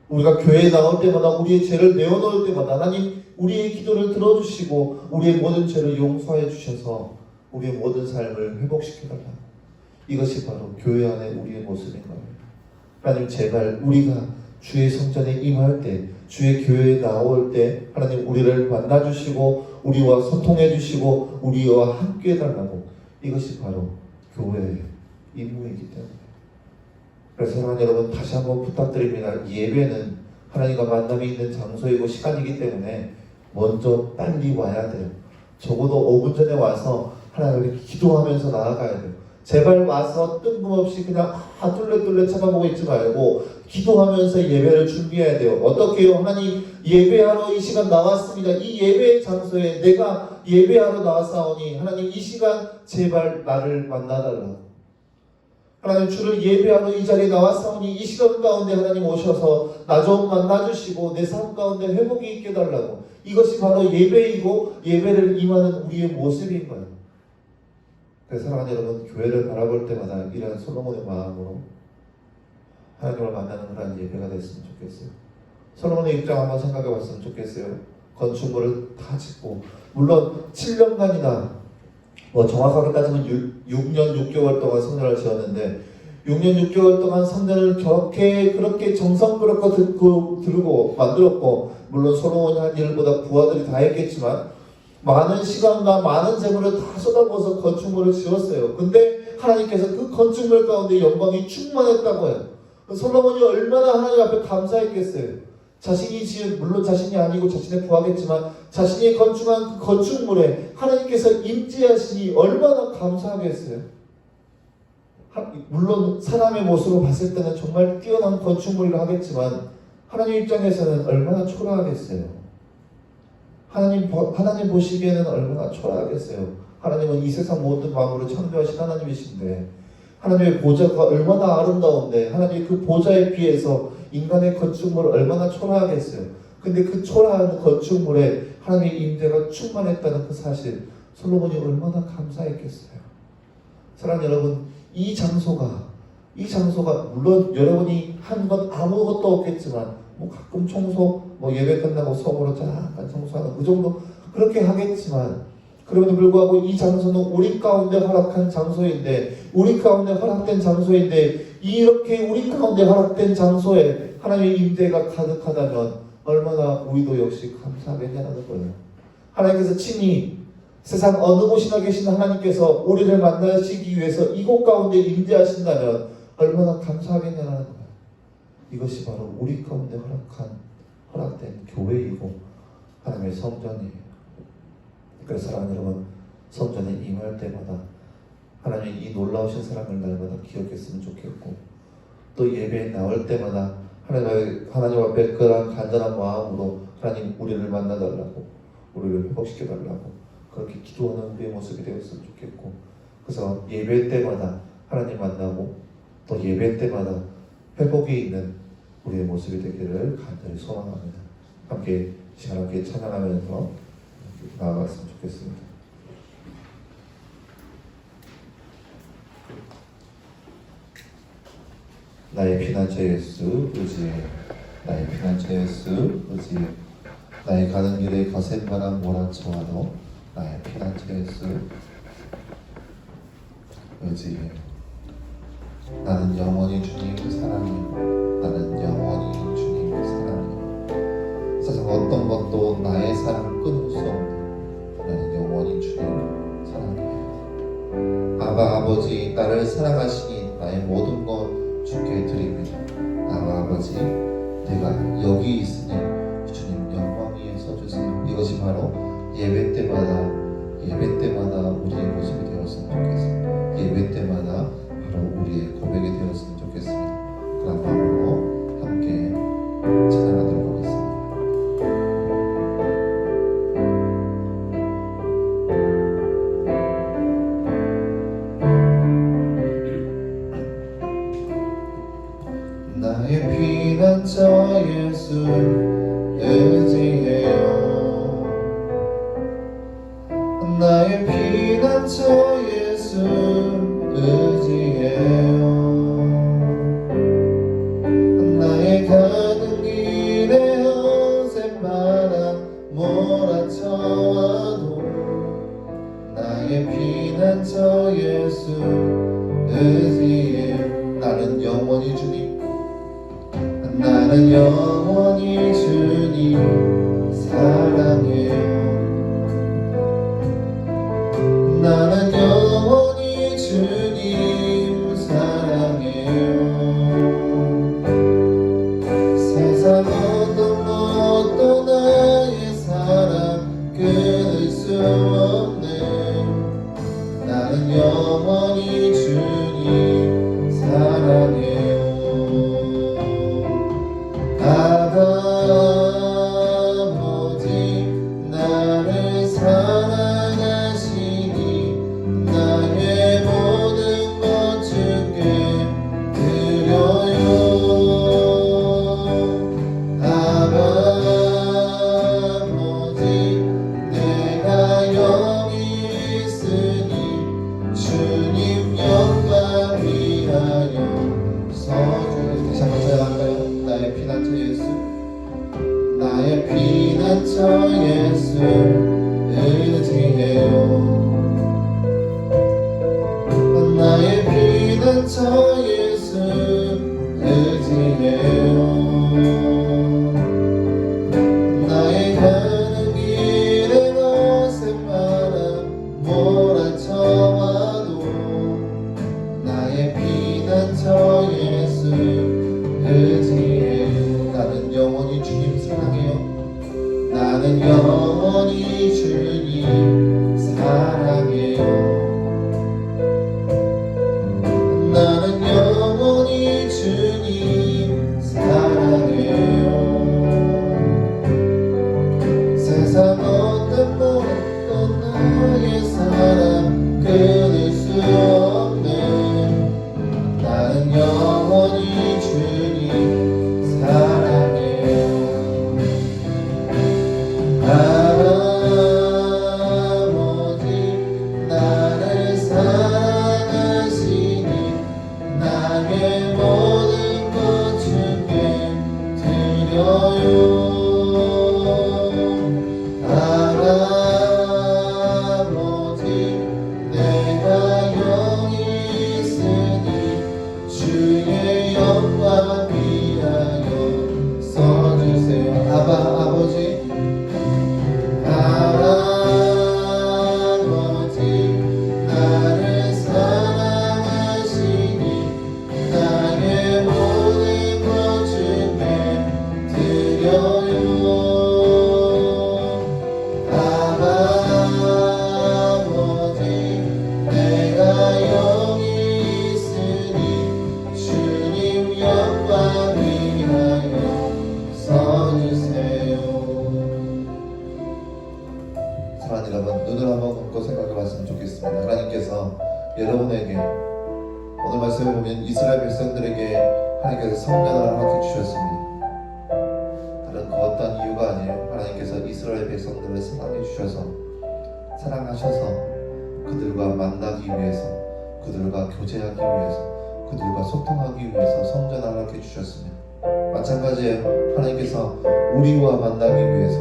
우리가 교회에 나올 때마다 우리의 죄를 내어놓을 때마다 하나님 우리의 기도를 들어주시고 우리의 모든 죄를 용서해 주셔서 우리의 모든 삶을 회복시켜 달라고. 이것이 바로 교회 안에 우리의 모습인 겁니다. 하나님 제발 우리가 주의 성전에 임할 때, 주의 교회에 나올 때 하나님 우리를 만나주시고 우리와 소통해 주시고 우리와 함께 해달라고. 이것이 바로 교회의 임무이기 때문에. 그래서 사랑하는 여러분, 다시 한번 부탁드립니다. 예배는 하나님과 만남이 있는 장소이고 시간이기 때문에 먼저 빨리 와야 돼요. 적어도 5분 전에 와서 하나님께 기도하면서 나아가야 돼요. 제발 와서 뜬금없이 그냥 뚫레뚫레 쳐다보고 있지 말고 기도하면서 예배를 준비해야 돼요. 어떻게 해요? 하나님, 예배하러 이 시간 나왔습니다. 이 예배의 장소에 내가 예배하러 나왔사오니 하나님 이 시간 제발 나를 만나달라고. 하나님, 주를 예배하러 이 자리에 나왔사오니 이 시간 가운데 하나님 오셔서 나 좀 만나주시고 내 삶 가운데 회복이 있게 달라고. 이것이 바로 예배이고 예배를 임하는 우리의 모습인 거예요. 그래서 사랑하는 여러분, 교회를 바라볼 때마다 이러한 솔로몬의 마음으로 하나님을 만나는 그런 예배가 됐으면 좋겠어요. 솔로몬의 입장 한번 생각해 봤으면 좋겠어요. 건축물을 다 짓고, 물론 7년간이나 정확하게 따지면 6년 6개월 동안 성전을 지었는데, 6년 6개월 동안 성전을 그렇게 정성스럽게 들고 만들었고, 물론 솔로몬이 한 일보다 부하들이 다 했겠지만 많은 시간과 많은 재물을 다 쏟아부어서 건축물을 지었어요. 근데 하나님께서 그 건축물 가운데 영광이 충만했다고 해요. 솔로몬이 얼마나 하나님 앞에 감사했겠어요. 자신이 지은, 물론 자신이 아니고 자신의 부하겠지만 자신이 건축한 그 건축물에 하나님께서 임재하시니 얼마나 감사하겠어요. 물론 사람의 모습으로 봤을 때는 정말 뛰어난 건축물이라 하겠지만 하나님 입장에서는 얼마나 초라하겠어요. 하나님 보시기에는 얼마나 초라하겠어요. 하나님은 이 세상 모든 만물을 창조하신 하나님이신데, 하나님의 보좌가 얼마나 아름다운데 하나님의 그 보좌에 비해서 인간의 건축물은 얼마나 초라하겠어요. 근데 그 초라한 건축물에 하나님의 임재가 충만했다는 그 사실, 솔로몬이 얼마나 감사했겠어요. 사랑하는 여러분, 이 장소가 물론 여러분이 한 건 아무것도 없겠지만 가끔 청소, 예배 끝나고 속으로 잠깐 청소하는 그 정도 그렇게 하겠지만, 그럼에도 불구하고 이 장소는 우리 가운데 허락한 장소인데, 우리 가운데 허락된 장소인데, 이렇게 우리 가운데 허락된 장소에 하나님의 임재가 가득하다면 얼마나 우리도 역시 감사하겠냐는 거예요. 하나님께서 친히 세상 어느 곳이나 계신 하나님께서 우리를 만나시기 위해서 이곳 가운데 임재하신다면 얼마나 감사하겠냐는 거예요. 이것이 바로 우리 가운데 허락된 교회이고 하나님의 성전이에요. 그래서 사랑하는 여러분, 성전에 임할 때마다 하나님의 이 놀라우신 사랑을 날마다 기억했으면 좋겠고, 또 예배에 나올 때마다 하나님 앞에 그런 간절한 마음으로 하나님 우리를 만나달라고, 우리를 회복시켜달라고 그렇게 기도하는 우리의 모습이 되었으면 좋겠고, 그래서 예배 때마다 하나님 만나고 또 예배 때마다 회복이 있는 우리의 모습이 되기를 간절히 소망합니다. 함께 시간 함께 찬양하면서 나아갔으면 좋겠습니다. 나의 피난처 예수 의지해, 나의 피난처 예수 의지해, 나의 가는 길에 거센 바람 몰아쳐와도 나의 피난처 예수 의지해. 나는 영원히 주님을 사랑해, 나는 영원히 주님을 사랑해. 세상 어떤 것도 나의 사랑을 끊을 수 없는, 나는 영원히 주님을 사랑해. 아바 아버지, 나를 사랑하시니 나의 모든 것 주께 드립니다. 아바 아버지, 내가 여기 있으니 주님 영광 위에 서주세요. 이것이 바로 예배 때마다 우리의 모습이 되었으면 좋겠습니다. 예배 때마다 바로 우리의 고백이 되었으면 좋겠습니다. 그런 마음으로 함께 찬양하도록 하겠습니다. 나의 피난처 예수 의지해요. 나의 피난처 예수 의지해요. 나의 가는 길에 거센 바람 몰아쳐와도 나의 피난처 예수 의지해요. 나는 영원히 주님, 나는 영원히 주님 사랑해요. 나는 영원히 주님 사랑해요. 세상 어떤 것도 나의 사랑 끊을 수 없네. 나는 영원히 주님 사랑해요. 아버지, 나를 사랑하시니 나의 모든 것 주께 드려요. 아버지, 내가 여기 있으니 주님 영광 위하여 서주세요. 다시 한번 찬양할까요? 나의 피난처 예수, 나의 피난처 예수 의지해요. 나의 피난처 예수 의지해요. 나의 가는 길에 거센 바람 몰아쳐와도 나의 피난처 예수 의지해요. 나는 영원히 주님 사랑해요. 나는 영원히 주님 사랑해요. 나는 영원히 주님 사랑해요. 세상 어떤 것도 나의 사랑 끊을 수 없네. 나는 영원히 주님 사랑해요. 아버지, 나를 사랑하시니 나의 모든 것 주께 드려요. 아버지, 내가 여기 있으니 주의 영광 위하여 써주세요. 아버지, 나를 사랑하시니 나의 모든 것 아버지 내가 여기 있으니 주님 영광 위하여 서주세요. 사랑하는 여러분, 눈을 한번 감고 생각해 봤으면 좋겠습니다. 하나님께서 여러분에게 오늘 말씀을 보면 이스라엘 백성들에게 하나님께서 성전을 허락해 주셨습니다. 다른 그 어떤 이유가 아니에요. 하나님께서 이스라엘 백성들을 사랑해 주셔서 사랑하셔서 그들과 만나기 위해서, 그들과 교제하기 위해서, 그들과 소통하기 위해서 성전을 허락해 주셨습니다. 마찬가지예요. 하나님께서 우리와 만나기 위해서,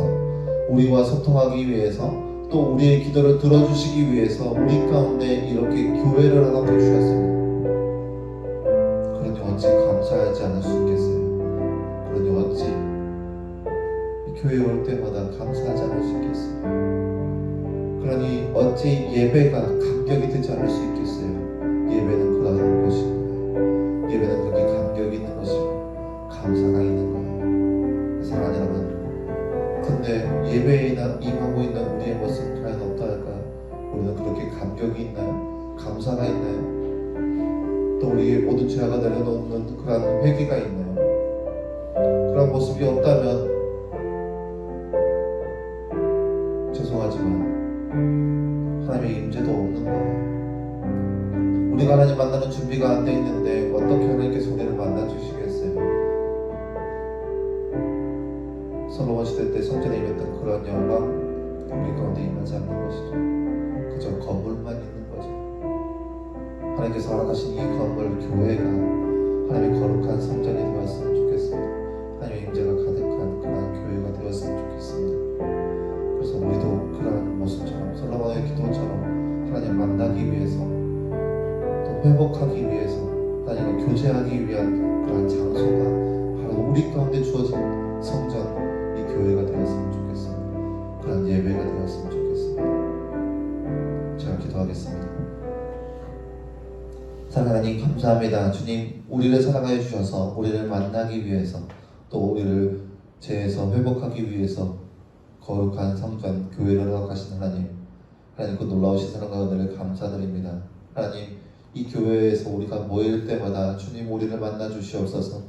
우리와 소통하기 위해서, 또 우리의 기도를 들어주시기 위해서 우리 가운데 이렇게 교회를 허락해 주셨습니다. 그러니 어찌 감사하지 않을 수 있겠어요? 그러니 어찌 이 교회에 올 때마다 감사하지 않을 수 있겠어요? 그러니 어찌 예배가 감격이 되지 않을 수 있겠어요? 예배는 그러한 것입니다. 예배는 그렇게 감격이 있는 것이고 감사가 있는 거예요. 사랑하는 여러분, 근데 예배에 임하고 있는 우리의 모습 과연 어떠할까요? 우리는 그렇게 감격이 있나요? 감사가 있나요? 또 우리의 모든 죄가 내려놓는 그런 회개가 있나요? 그런 모습이 없다면 죄송하지만 하나님의 임재도 없는 거예요. 우리가 하나님 만나는 준비가 안 돼 있는데 어떻게 하나님께서 우리를 만나 주시겠어요? 솔로몬 시대 때 성전에 임했던 그런 영광 우리 가운데 임하지 않는 것이죠. 그저 건물만 있는 거죠. 하나님께서 허락하신 이 건물 교회가 하나님의 거룩한 성전이 되었으면 좋겠습니다. 하나님의 임재가 가득한 그런 교회가 되었으면 좋겠습니다. 그래서 우리도 그러한 모습처럼 솔로몬의 기도처럼 하나님 만나기 위해서, 또 회복하기 위해서, 하나님과 교제하기 위한 그러한 장소가 바로 우리 가운데 주어진 성전, 이 교회가 되었으면 좋겠습니다. 그런 예배가 되었으면 좋겠습니다. 제가 기도하겠습니다. 사랑하는 하나님 감사합니다. 주님, 우리를 사랑하여 주셔서 우리를 만나기 위해서, 또 우리를 죄에서 회복하기 위해서 거룩한 성전 교회를 허락하신 하나님, 하나님 그 놀라우신 사랑과 은혜를 감사드립니다. 하나님, 이 교회에서 우리가 모일 때마다 주님 우리를 만나 주시옵소서.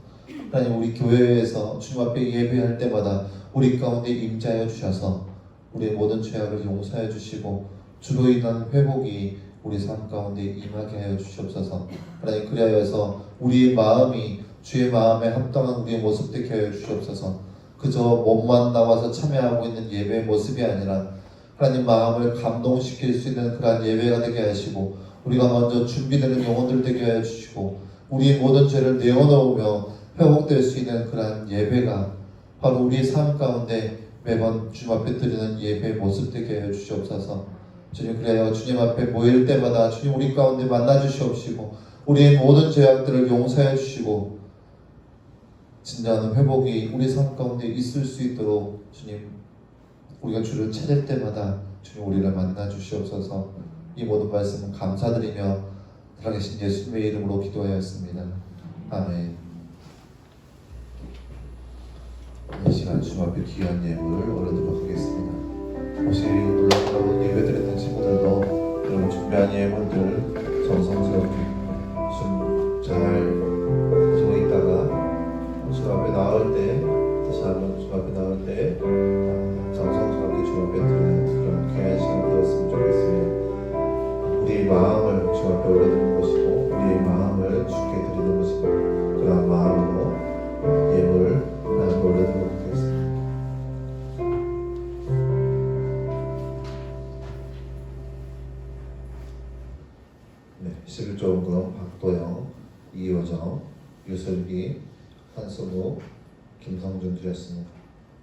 하나님, 우리 교회에서 주님 앞에 예배할 때마다 우리 가운데 임재하여 주셔서 우리의 모든 죄악을 용서해 주시고 주로 인한 회복이 우리 삶 가운데 임하게 하여 주시옵소서. 하나님, 그리하여서 우리의 마음이 주의 마음에 합당한 우리의 모습 되게 하여 주시옵소서. 그저 몸만 나와서 참여하고 있는 예배의 모습이 아니라 하나님 마음을 감동시킬 수 있는 그러한 예배가 되게 하시고, 우리가 먼저 준비되는 영혼들 되게 하여 주시고, 우리의 모든 죄를 내어놓으며 회복될 수 있는 그러한 예배가 바로 우리의 삶 가운데 매번 주님 앞에 드리는 예배의 모습 되게 하여 주시옵소서. 주님, 그래요. 주님 앞에 모일 때마다 주님 우리 가운데 만나 주시옵시고 우리의 모든 죄악들을 용서해 주시고 진정한 회복이 우리 삶 가운데 있을 수 있도록 주님, 우리가 주를 찾을 때마다 주님 우리를 만나 주시옵소서. 이 모든 말씀은 감사드리며 살아계신 예수님의 이름으로 기도하였습니다. 아멘. 이 시간 주님 앞에 귀한 예물을 올려드리도록 하겠습니다. 혹시 올라가고 예배드리는 친구들도 여러분 준비한 예물들 정성스럽게 좀 잘 가지고 있다가 주 앞에 나올 때, 다시 한번 주 앞에 나올 때 정성스럽게 주 앞에 드리는 그런 귀한 시간 되었으면 좋겠습니다. 우리의 마음을 주 앞에 올려드리는 것이고 우리의 마음을 주께 드리는 것이고, 그런 마음으로 예물을 하나님께 올려드리도록 하겠습니다. 네, 11조금 박도영, 이효정, 유슬기, 한승우, 김성준 드렸습니다.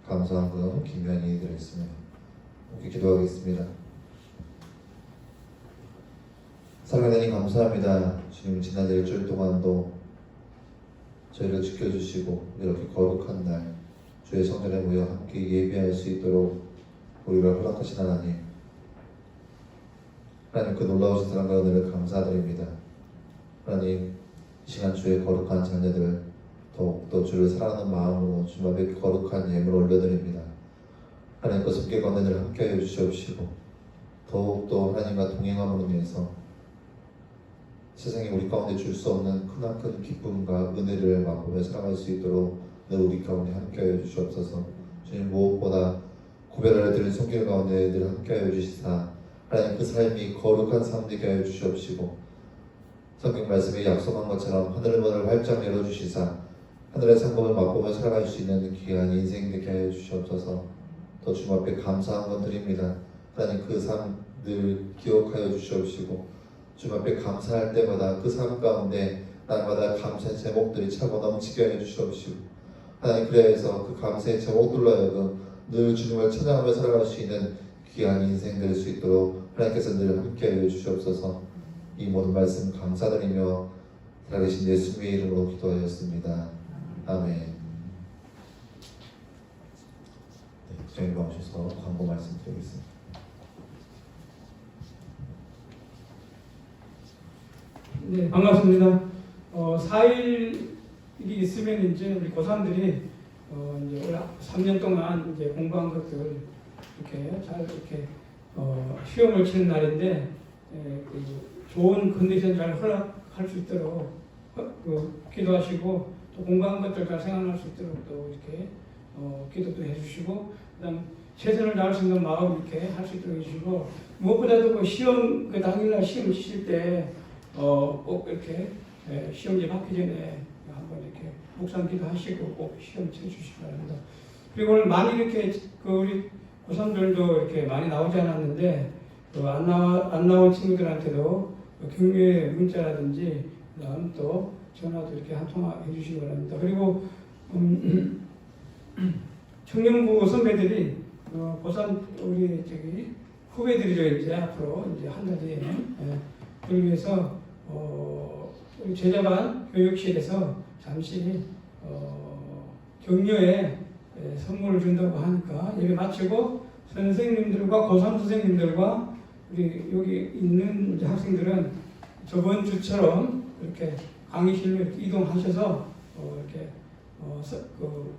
감사한금 김현희 드렸습니다. 함께 기도하겠습니다. 사랑하는 하나님 감사합니다. 주님, 지난 일주일 동안도 저희를 지켜주시고 이렇게 거룩한 날 주의 성전에 모여 함께 예배할 수 있도록 우리를 허락하신 하나님, 하나님 그 놀라우신 사랑과 은혜를 감사드립니다. 하나님, 이 시간 주의 거룩한 자녀들 더욱더 주를 사랑하는 마음으로 주님 앞에 거룩한 예물을 올려드립니다. 하나님 그 손길 걷는 일 함께하여 주시옵시고 더욱더 하나님과 동행함으로 인해서 세상에 우리 가운데 줄 수 없는 크나큰 기쁨과 은혜를 맛보며 살아갈 수 있도록 늘 우리 가운데 함께하여 주시옵소서. 주님 무엇보다 구별하여 드린 손길 가운데 늘 함께하여 주시사 하나님 그 삶이 거룩한 삶 되게 하여 주시옵시고 성경 말씀에 약속한 것처럼 하늘의 문을 활짝 열어주시사 하늘의 상급을 맛보며 살아갈 수 있는 귀한 인생 되게 하여 주시옵소서. 또 주님 앞에 감사한 것 드립니다. 하나님 그 삶 늘 기억하여 주시옵시고 주님 앞에 감사할 때마다 그 삶 가운데 날마다 감사의 제목들이 차고 넘치게 하여 주시옵시고 하나님 그래서 그 감사의 제목들로 하여금 늘 주님을 찬양하며 살아갈 수 있는 귀한 인생 될 수 있도록 하나님께서 늘 함께하여 주시옵소서. 이 모든 말씀 감사드리며 살아계신 예수님의 이름으로 기도하였습니다. 아멘. 네, 부장님 나오셔서 광고 말씀드리겠습니다. 네, 반갑습니다. 4일이 있으면 이제 우리 고3들이 이제 올 3년 동안 이제 공부한 것들 이렇게 잘 이렇게 시험을 치는 날인데 그 좋은 컨디션 잘 허락할 수 있도록 기도하시고 또 공부한 것들 잘 생각날 수 있도록 또 이렇게 기도도 해주시고 그다음 최선을 다할 수 있는 마음 이렇게 할 수 있도록 해주시고 무엇보다도 그 시험 그 당일날 시험 치실 때 꼭 이렇게 시험지 받기 전에 한번 이렇게 묵상 기도하시고 꼭 시험 쳐주시기 바랍니다. 그리고 오늘 많이 이렇게 우리 고3들도 이렇게 많이 나오지 않았는데 안 나온 친구들한테도 격려의 문자라든지 그다음 또 전화도 이렇게 한 통화 해주시기 바랍니다. 그리고 청년부 선배들이 고3 우리 후배들이죠. 이제 앞으로 이제 한 달 뒤에는 그걸 위해서 우리 제자반 교육실에서 잠시 격려의 선물을 준다고 하니까 예배 마치고 선생님들과 고3 선생님들과 우리 여기 있는 이제 학생들은 저번 주처럼 이렇게 강의실로 이렇게 이동하셔서 이렇게 그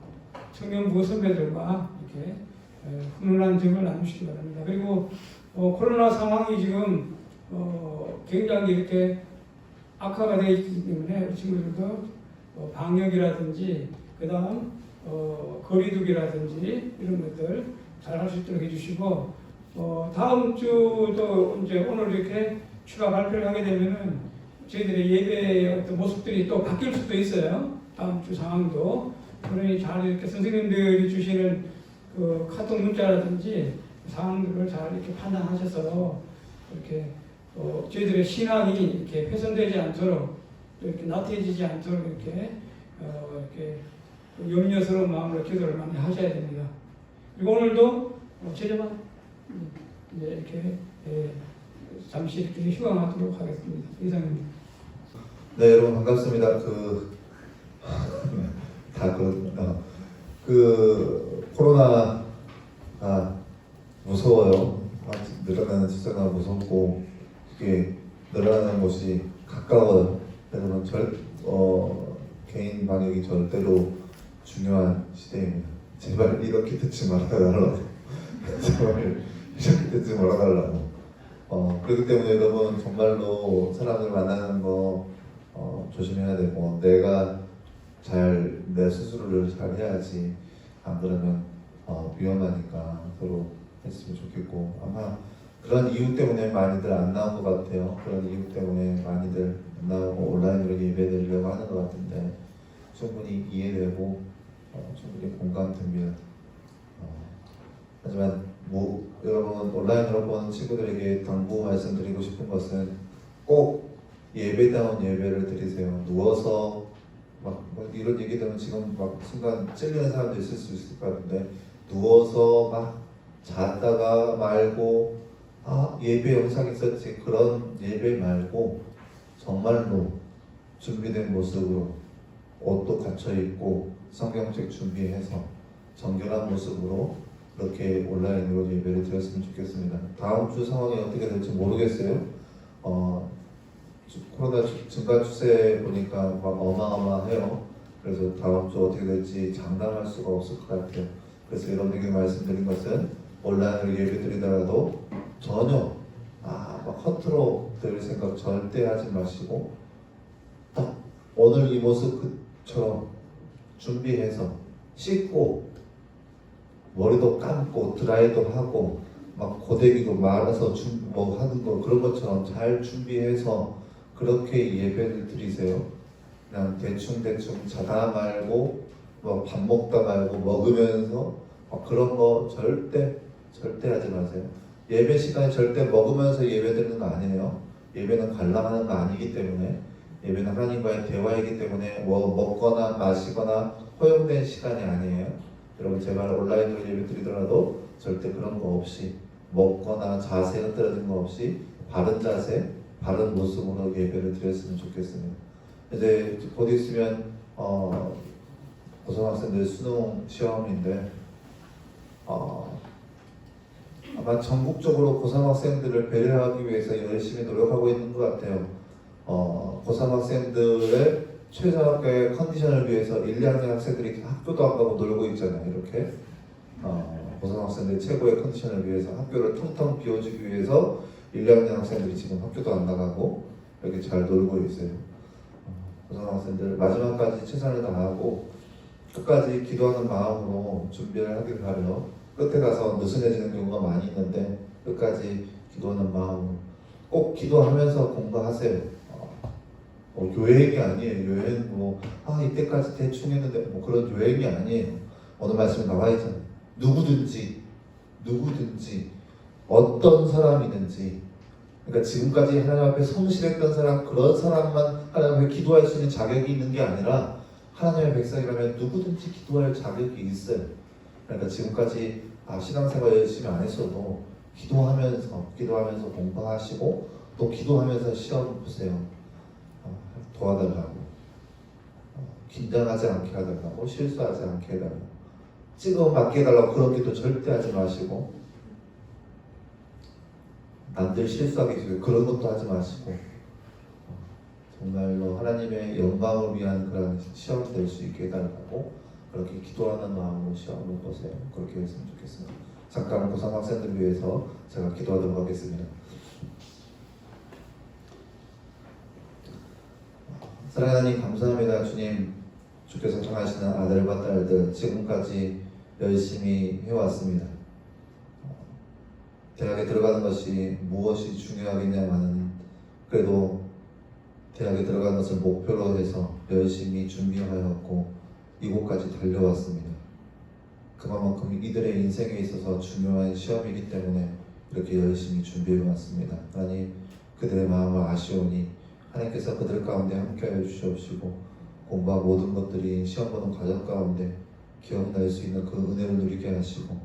청년부 선배들과 이렇게 훈훈한 점을 나누시기 바랍니다. 그리고 코로나 상황이 지금 굉장히 이렇게 악화가 되어 있기 때문에 우리 친구들도 방역이라든지 그 다음 거리두기라든지 이런 것들 잘 할 수 있도록 해주시고 다음 주도 이제 오늘 이렇게 추가 발표를 하게 되면은 저희들의 예배의 어떤 모습들이 또 바뀔 수도 있어요. 다음 주 상황도 그러니 잘 이렇게 선생님들이 주시는 그 카톡 문자라든지 상황들을 잘 이렇게 판단하셔서 이렇게 저희들의 신앙이 이렇게 훼손되지 않도록 또 이렇게 나태해지지 않도록 이렇게 염려스러운 마음으로 기도를 많이 하셔야 됩니다. 그리고 오늘도 제자만 이제 이렇게 잠시 이렇게 휴강하도록 하겠습니다. 이상입니다. 네, 여러분 반갑습니다. 코로나가 무서워요. 늘어나는 숫자가 무섭고 이게 늘어나는 곳이 가까워요. 여러분 개인 방역이 절대로 중요한 시대입니다. 제발 이렇게 듣지 말아달라고. 제발 이렇게 듣지 말아달라고. 그렇기 때문에 여러분 정말로 사람을 만나는 거 조심해야 되고 내가 내 스스로를 잘 해야지. 안 그러면 위험하니까 서로 했으면 좋겠고 아마 그런 이유 때문에 많이들 안 나온 것 같아요. 그런 이유 때문에 많이들 안 나오고 온라인으로 예배드리려고 하는 것 같은데 충분히 이해되고 충분히 공감됩니다. 하지만 여러분 온라인으로 보는 친구들에게 당부 말씀드리고 싶은 것은 꼭 예배다운 예배를 드리세요. 누워서 막 이런 얘기 들으면 지금 막 순간 찔리는 사람도 있을 수 있을 것 같은데 누워서 막 잤다가 말고 예배 영상 있었지 그런 예배 말고 정말로 준비된 모습으로 옷도 갖춰 입고 성경책 준비해서 정결한 모습으로 이렇게 온라인으로 예배를 드렸으면 좋겠습니다. 다음 주 상황이 어떻게 될지 모르겠어요. 코로나 증가 추세 보니까 막 어마어마해요. 그래서 다음 주 어떻게 될지 장담할 수가 없을 것 같아요. 그래서 여러분에게 말씀드린 것은 온라인으로 예배 드리더라도 전혀 막 허투루 들 생각 절대 하지 마시고 딱 오늘 이 모습처럼 준비해서 씻고 머리도 감고 드라이도 하고 막 고데기도 말아서 뭐 하는 거 그런 것처럼 잘 준비해서 그렇게 예배를 드리세요. 그냥 대충 자다 말고 뭐 밥 먹다 말고 먹으면서 그런 거 절대 하지 마세요. 예배 시간에 절대 먹으면서 예배 드리는 거 아니에요. 예배는 관람하는 거 아니기 때문에, 예배는 하나님과의 대화이기 때문에 뭐 먹거나 마시거나 허용된 시간이 아니에요. 여러분 제발 온라인으로 예배 드리더라도 절대 그런 거 없이 먹거나 자세 흐트러진 거 없이 바른 자세, 바른 모습으로 예배를 드렸으면 좋겠습니다. 이제 곧 있으면 고등학생들 수능 시험인데 아마 전국적으로 고3 학생들을 배려하기 위해서 열심히 노력하고 있는 것 같아요. 고3 학생들의 최저학교의 컨디션을 위해서 1, 2학년 학생들이 학교도 안 가고 놀고 있잖아요. 이렇게 고3 학생들 최고의 컨디션을 위해서 학교를 텅텅 비워주기 위해서 1, 2학년 학생들이 지금 학교도 안 나가고 이렇게 잘 놀고 있어요. 고3 학생들 마지막까지 최선을 다하고 끝까지 기도하는 마음으로 준비를 하길 바라요. 끝에 가서 느슨해지는 경우가 많이 있는데 끝까지 기도하는 마음으로 꼭 기도하면서 공부하세요. 요행이 아니에요. 요행 이때까지 대충 했는데 그런 요행이 아니에요. 오늘 말씀에 나와 있잖아요. 누구든지 어떤 사람이든지, 그러니까 지금까지 하나님 앞에 성실했던 사람, 그런 사람만 하나님 앞에 기도할 수 있는 자격이 있는 게 아니라 하나님의 백성이라면 누구든지 기도할 자격이 있어요. 그러니까 지금까지 신앙생활 열심히 안 했어도 기도하면서 공부하시고 또 기도하면서 시험 보세요. 도와달라고, 긴장하지 않게 해달라고, 실수하지 않게 해달라고, 찍어 맞게 해달라고 그런 기도 절대 하지 마시고, 남들 실수하게 해주고 그런 것도 하지 마시고, 정말로 하나님의 영광을 위한 그런 시험이 될 수 있게 해달라고 그렇게 기도하는 마음으로 시험을 보세요. 그렇게 했으면 좋겠습니다. 잠깐 고3 학생들을 위해서 제가 기도하도록 하겠습니다. 사랑하는 하나님 감사합니다. 주님, 주께서 청하시는 아들과 딸들 지금까지 열심히 해왔습니다. 대학에 들어가는 것이 무엇이 중요하겠냐마는 그래도 대학에 들어가는 것을 목표로 해서 열심히 준비하였고 이곳까지 달려왔습니다. 그만큼 이들의 인생에 있어서 중요한 시험이기 때문에 이렇게 열심히 준비해왔습니다. 하나님, 그들의 마음을 아시오니 하나님께서 그들 가운데 함께하여 주시옵시고 공부한 모든 것들이 시험 보는 과정 가운데 기억날 수 있는 그 은혜를 누리게 하시고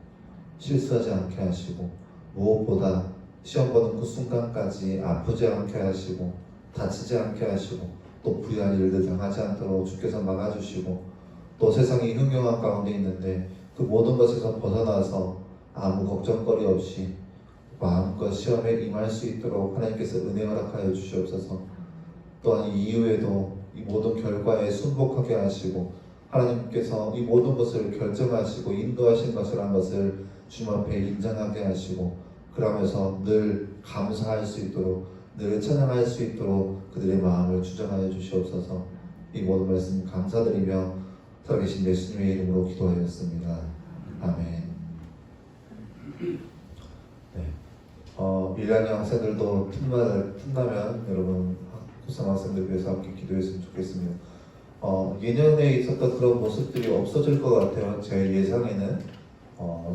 실수하지 않게 하시고 무엇보다 시험 보는 그 순간까지 아프지 않게 하시고 다치지 않게 하시고 또 불의한 일들 당하지 않도록 주께서 막아주시고 또 세상이 흉흉한 가운데 있는데 그 모든 것에서 벗어나서 아무 걱정거리 없이 마음껏 시험에 임할 수 있도록 하나님께서 은혜 허락하여 주시옵소서. 또한 이 이후에도 이 모든 결과에 순복하게 하시고 하나님께서 이 모든 것을 결정하시고 인도하신 것이라는 것을 주님 앞에 인정하게 하시고 그러면서 늘 감사할 수 있도록 늘 찬양할 수 있도록 그들의 마음을 주장하여 주시옵소서. 이 모든 말씀 감사드리며 살아계신 예수님의 이름으로 기도하였습니다. 아멘. 네. 1학년 학생들도 틈나면 여러분 고3 학생들 위해서 함께 기도했으면 좋겠습니다. 예년에 있었던 그런 모습들이 없어질 것 같아요. 제 예상에는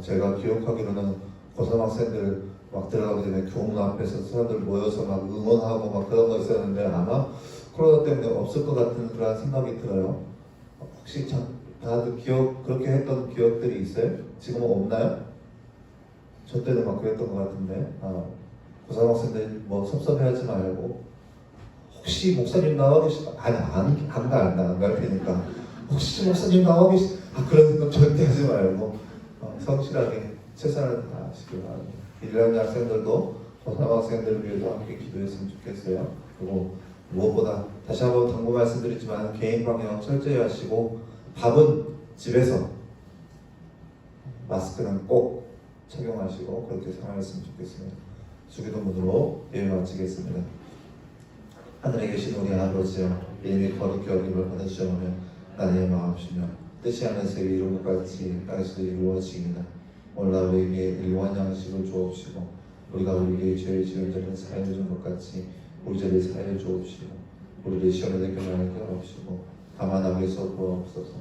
제가 기억하기로는 고3 학생들 막 들어가기 전에 교문 앞에서 사람들 모여서 막 응원하고 막 그런 거 있었는데 아마 코로나 때문에 없을 것 같은 그런 생각이 들어요. 혹시 다들 그렇게 했던 기억들이 있어요? 지금은 없나요? 저 때는 막 그랬던 것 같은데 고3 학생들 뭐 섭섭해하지 말고 혹시 목사님 나와 계시 안 갈 테니까 혹시 목사님 나와 계시 그런 생각 절대 하지 말고 성실하게 최선을 다하시기 바랍니다. 1학년 학생들도 고3 학생들을 위해서 함께 기도했으면 좋겠어요. 그리고 무엇보다 다시 한번 당부 말씀드리지만 개인 방역 철저히 하시고 밥은 집에서 마스크는 꼭 착용하시고 그렇게 생활했으면 좋겠습니다. 주기도문으로 예배 마치겠습니다. 하늘에 계신 우리 아버지여, 이름이 거룩히 여김을 받으시오며 나의 마음이시며 뜻이 하늘에서 이룬 것 같이 땅에서도 이루어지이다. 오늘 우리에게 일용할 양식을 주옵시고 우리가 우리에게 죄를 지은 자를 사하여 준 것 같이 우리 죄를 사하여 주옵시고 우리를 시험에 들게 하게 하옵시고 다만 악에서 구하옵소서.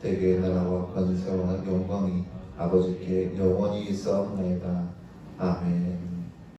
대개의 나라와 권세와 영광이 아버지께 영원히 있사옵나이다. 아멘.